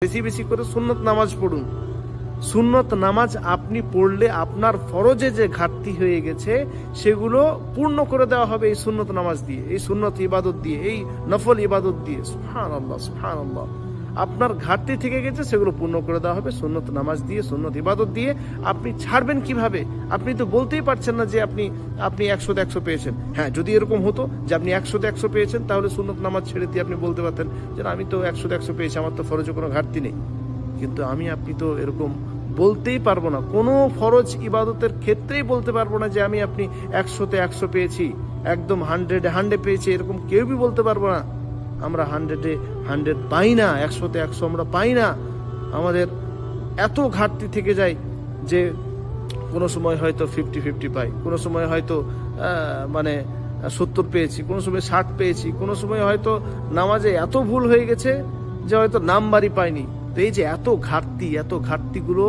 বেশি বেশি করে সুন্নত নামাজ পড়ুন। সুন্নত নামাজ আপনি পড়লে আপনার ফরজে যে ঘাটতি হয়ে গেছে সেগুলো পূর্ণ করে দেওয়া হবে এই সুন্নত নামাজ দিয়ে, এই সুন্নত ইবাদত দিয়ে, এই নফল ইবাদত দিয়ে। সুবহানাল্লাহ, সুবহানাল্লাহ। আপনার ঘাটতি থেকে গেছে সেগুলো পূর্ণ করে দেওয়া হবে সুন্নত নামাজ দিয়ে, সুন্নত ইবাদত দিয়ে। আপনি ছাড়বেন কিভাবে? আপনি তো বলতেই পারছেন না যে আপনি 100তে 100 পেয়েছেন। হ্যাঁ, যদি এরকম হতো যে আপনি 100তে 100 পেয়েছেন, তাহলে সুন্নত নামাজ ছেড়ে দিয়ে আপনি বলতে পারতেন যে আমি তো 100তে 100 পেয়েছি, আমার তো ফরজে কোনো ঘাটতি নেই। কিন্তু আপনি তো এরকম বলতেই পারবো না, কোনো ফরজ ইবাদতের ক্ষেত্রেই বলতে পারবো না যে আপনি 100তে 100 পেয়েছি, একদম 100-এ 100 পেয়েছি, এরকম কেউই বলতে পারবো না। আমরা 100-এ 100 পাই না, 100তে 100 আমরা পাই না। আমাদের এত ঘাটতি থেকে যায় যে কোনো সময় হয়তো 50-50 পাই, কোনো সময় হয়তো 70 পেয়েছি, কোনো সময় 60 পেয়েছি, কোনো সময় হয়তো নামাজে এত ভুল হয়ে গেছে যে হয়তো নাম্বারই পাইনি। তো এই যে এত ঘাটতিগুলো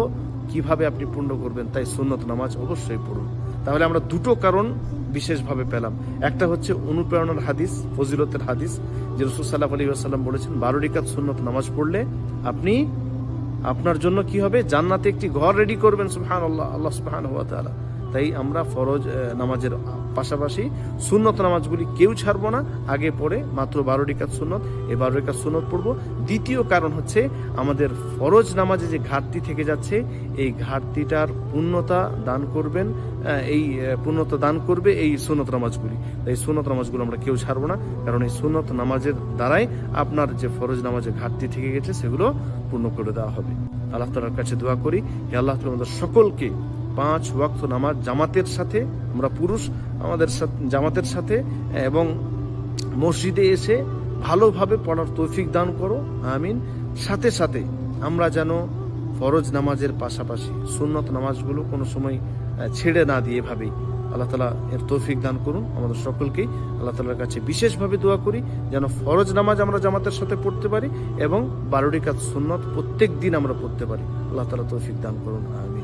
কিভাবে আপনি পূর্ণ করবেন? তাই সুন্নত নামাজ অবশ্যই পড়ুন। তাহলে আমরা দুটো কারণ বিশেষভাবে পেলাম। একটা হচ্ছে অনুপ্রেরণার হাদিস, ফজিলতের হাদিস, যে রাসূল সাল্লাল্লাহু আলাইহি ওয়াসাল্লাম বলেছেন 12 রাকাত সুন্নত নামাজ পড়লে আপনি আপনার জন্য কি হবে? জান্নাতে একটি ঘর রেডি করবেন। সুবহানাল্লাহ, আল্লাহ সুবহানাহু ওয়া তাআলা। তাই আমরা ফরজ নামাজের পাশাপাশি সুন্নত নামাজগুলি কেউ ছাড়বো না। আগে পড়ে মাত্র 12 রাকাত সুন্নত, এই 12 রাকাত সুন্নত পড়বো। দ্বিতীয় কারণ হচ্ছে আমাদের ফরজ নামাজে যে ঘাটতি থেকে যাচ্ছে, এই ঘাটতিটার পূর্ণতা দান করবেন, এই পূর্ণতা দান করবে এই সুন্নত নামাজগুলি। এই সুন্নত নামাজগুলো আমরা কেউ ছাড়বো না, কারণ এই সুন্নত নামাজের দ্বারাই আপনার যে ফরজ নামাজের ঘাটতি থেকে গেছে সেগুলো পূর্ণ করে দেওয়া হবে। আল্লাহ তাআলার কাছে দোয়া করি, হে আল্লাহ তাআলা আমাদের সকলকে 5 ওয়াক্ত নামাজ জামাতের সাথে, আমরা পুরুষ আমাদের জামাতের সাথে এবং মসজিদে এসে ভালোভাবে পড়ার তৌফিক দান করো, আমিন। সাথে সাথে আমরা যেন ফরজ নামাজের পাশাপাশি সুন্নত নামাজগুলো কোনো সময় ছেড়ে না দিয়ে ভাবেই। আল্লাহ তাআলা এর তৌফিক দান করুন আমাদের সকলকেই। আল্লাহ তাআলার কাছে বিশেষভাবে দোয়া করি যেন ফরজ নামাজ আমরা জামাতের সাথে পড়তে পারি এবং 12 রাকাত সুন্নত প্রত্যেক দিন আমরা পড়তে পারি। আল্লাহ তাআলা তৌফিক দান করুন, আমিন।